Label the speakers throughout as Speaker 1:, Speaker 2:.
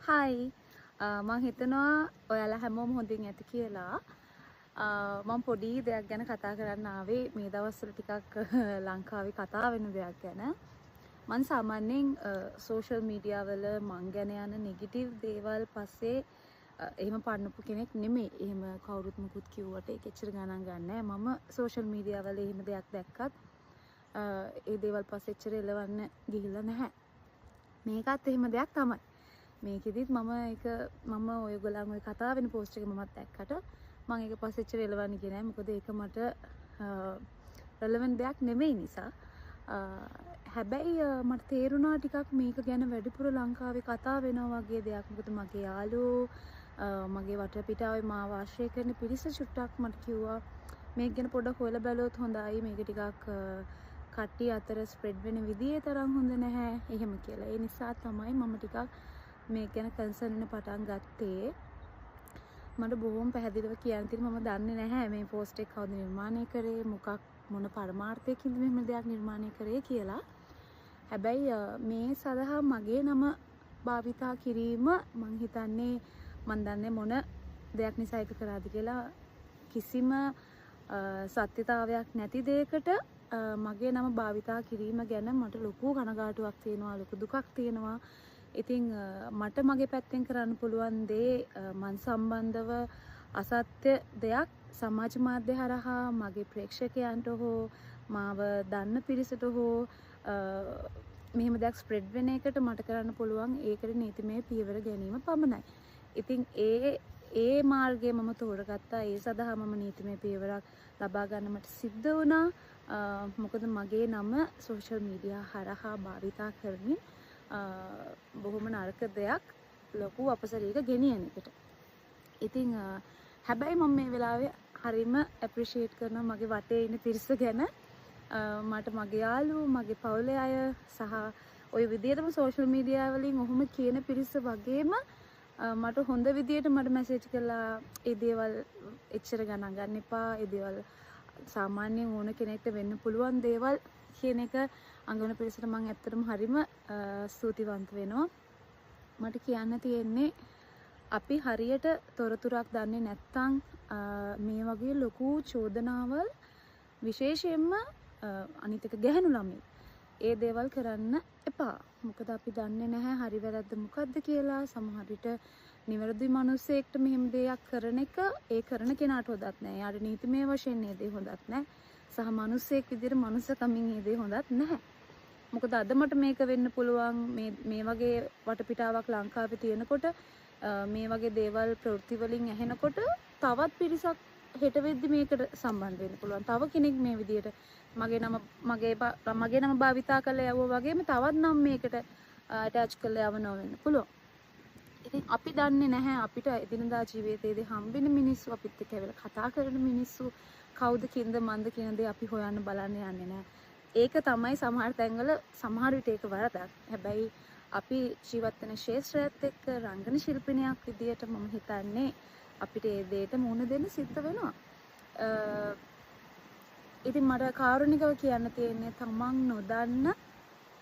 Speaker 1: හයි මං හිතනවා ඔයාලා හැමෝම හොඳින් ඇති කියලා. මම පොඩි දෙයක් ගැන කතා කරන්න ආවේ මේ දවස්වල ටිකක් ලංකාවේ කතා වෙන දෙයක් ගැන. මං සාමාන්‍යයෙන් සෝෂල් මීඩියා වල මං ගැන යන නෙගටිව් දේවල් පස්සේ එහෙම පන්නපු කෙනෙක් නෙමෙයි. එහෙම කවුරුත් මුකුත් කිව්වට ඒක එච්චර ගණන් ගන්නෑ. මම සෝෂල් මීඩියා වල එහෙම දෙයක් දැක්කත් ඒ දේවල් පස්සේ එච්චර එලවන්න ගිහිල්ලා නැහැ. මේකත් එහෙම දෙයක් තමයි. මේකෙදිත් මම ඔයගොල්ලන් ඔය කතා වෙන පෝස්ට් එක මමත් දැක්කට මම ඒක පස්සේ එච්චර එලවන්නේ ගියේ නෑ. මොකද ඒක මට රෙලෙවන්ට් දෙයක් නෙමෙයි නිසා. හැබැයි මට තේරුණා ටිකක් මේක ගැන වැඩිපුර ලංකාවේ කතා වෙනවා වගේ දෙයක්. මොකද මගේ යාළුවෝ මගේ වටපිටාවේ මාව ආශ්‍රය කරන පිරිස චුට්ටක් මට කිව්වා මේක ගැන පොඩ්ඩක් හොයලා බැලුවොත් හොඳයි. මේක ටිකක් කට්ටිය අතර ස්ප්‍රෙඩ් වෙන විදිහේ තරම් හොඳ නැහැ. එහෙම කියලා. ඒ නිසා තමයි මම ටිකක් මේ ගැන කන්සර්න් වෙන පටන් ගත්තේ. මට බොහොම පැහැදිලිව කියන්න තියෙන මම දන්නේ නැහැ මේ පෝස්ට් එක කවුද නිර්මාණය කරේ, මොන පරමාර්ථයකින්ද මෙහෙම දෙයක් නිර්මාණය කරේ කියලා. හැබැයි මේ සඳහා මගේ නම භාවිතා කිරීම මං හිතන්නේ මන් දන්නේ මොන දෙයක් නිසා ඒක කරාද කියලා. කිසිම සත්‍යතාවයක් නැති දෙයකට මගේ නම භාවිතා කිරීම ගැන මට ලොකු කනගාටුවක් තියෙනවා, ලොකු දුකක් තියෙනවා. ඉතින් මට මගේ පැත්තෙන් කරන්න පුළුවන් දේ මන් සම්බන්ධව අසත්‍ය දෙයක් සමාජ මාධ්‍ය හරහා මගේ ප්‍රේක්ෂකයන්ට හෝ මාව දන්න පිරිසට හෝ මෙහෙම දෙයක් ස්ප්‍රෙඩ් වෙන එකට මට කරන්න පුළුවන් ඒකට නීතිමය පියවර ගැනීම පමණයි. ඉතින් ඒ මාර්ගය මම තෝරගත්තා. ඒ සඳහා මම නීතිමය පියවරක් ලබා ගන්න මට සිද්ධ වුණා. මොකද මගේ නම සෝෂල් මීඩියා හරහා භාවිතා කරමින් බොහොම නරක දෙයක් ලොකු අපසරයක ගෙනියන එකට. ඉතින් හැබැයි මම මේ වෙලාවේ හරිම ඇප්‍රීෂিয়েට් කරනවා මගේ වටේ ඉන්න පිරිස ගැන. මට මගේ යාළුවෝ, මගේ පවුලේ අය සහ ওই විදිහටම සෝෂල් මීඩියා වලින් ඔහොම කියන පිරිස වගේම මට හොඳ විදිහට මට මැසේජ් කළා ඒ දේවල් එච්චර ගණන් ගන්න එපා. ඒ දේවල් සාමාන්‍යයෙන් ඕන කෙනෙක්ට වෙන්න පුළුවන් දේවල් කියන එක අංගවන පිරිසට මම ඇත්තටම හරිම ස්තුතිවන්ත වෙනවා. මට කියන්න තියෙන්නේ අපි හරියට තොරතුරක් දන්නේ නැත්නම් මේ වගේ ලොකු චෝදනාවල් විශේෂයෙන්ම අනිත් එක ගැහැණු ළමයි ඒ දේවල් කරන්න එපා. මොකද අපි දන්නේ නැහැ හරි වැරද්ද මොකද්ද කියලා. සමහර විට නිවැරදි මිනිස්සෙක්ට මෙහෙම දෙයක් කරන එක ඒ කරන කෙනාට හොඳත් නැහැ. යාට නීතිමය වශයෙන් මේ දේ හොඳත් නැහැ. සහ මිනිස්සෙක් විදිහට මනුස්සකමින් මේ දේ හොඳත් නැහැ. මොකද අද මට මේක වෙන්න පුළුවන් මේ වගේ වටපිටාවක් ලංකාවේ තියෙනකොට මේ වගේ දේවල් ප්‍රවෘත්ති වලින් ඇහෙනකොට තවත් පිරිසක් හෙට වෙද්දි මේකට සම්බන්ධ වෙන්න පුළුවන්. තව කෙනෙක් මේ විදිහට මගේ නම භාවිතා කරලා යවුවා වගේම තවත් නම් මේකට ඇටච් කරලා යවනවා වෙන්න පුළුවන්. ඉතින් අපි දන්නේ නැහැ අපිට එදිනදා ජීවිතයේදී හම්බෙන මිනිස්සු, අපිත් එක්ක ඇවිල්ලා කතා කරන මිනිස්සු කවුද කින්ද මන්ද කියන දේ අපි හොයන්න බලන්න යන්නේ නැහැ. ඒක තමයි සමහර තැන්වල සමහර විට ඒක වරදක්. හැබැයි අපි ජීවත් වෙන ක්ෂේත්‍රයත් එක්ක රංගන ශිල්පිනියක් විදියට මම හිතන්නේ අපිට ඒ දෙයට මුහුණ දෙන්න සිද්ධ වෙනවා. ඉතින් මට කාරුණිකව කියන්න තියෙන්නේ තමන් නොදන්න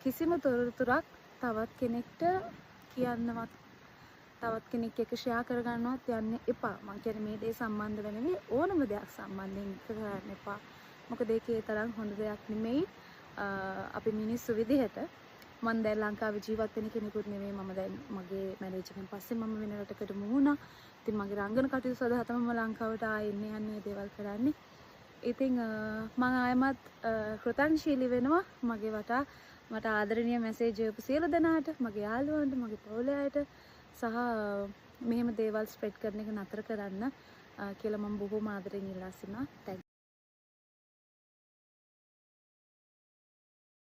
Speaker 1: කිසිම තොරතුරක් තවත් කෙනෙක්ට කියන්නවත් තවත් කෙනෙක් එක්ක ෂෙයා කරගන්නවත් යන්න එපා. මම කියන්නේ මේ දේ සම්බන්ධ වෙන ඕනම දෙයක් සම්බන්ධයෙන් කරන්න එපා. මොකද ඒකේ තරම් හොඳ දෙයක් නෙමෙයි. අපි මිනිස්සු විදිහට මම දැන් ලංකාවේ ජීවත් වෙන කෙනෙකුත් නෙමෙයි. මම දැන් මගේ මැරේජ් එකෙන් පස්සේ මම වෙන රටකට මුහුණා. ඉතින් මගේ රංගන කටයුතු සඳහා තමයි මම ලංකාවට ආයෙන්නේ යන්නේ දේවල් කරන්නේ. ඉතින් මම ආයමත් කෘතඥශීලී වෙනවා මගේ වටා මට ආදරණීය මැසේජ් දීපු සියලු දෙනාට, මගේ යාළුවන්ට, මගේ පවුලේ අයට සහ මෙහෙම දේවල් ස්ප්‍රෙඩ් කරන එක නතර කරන්න කියලා මම බොහොම ආදරෙන් ඉල්ලා සිටිනවා.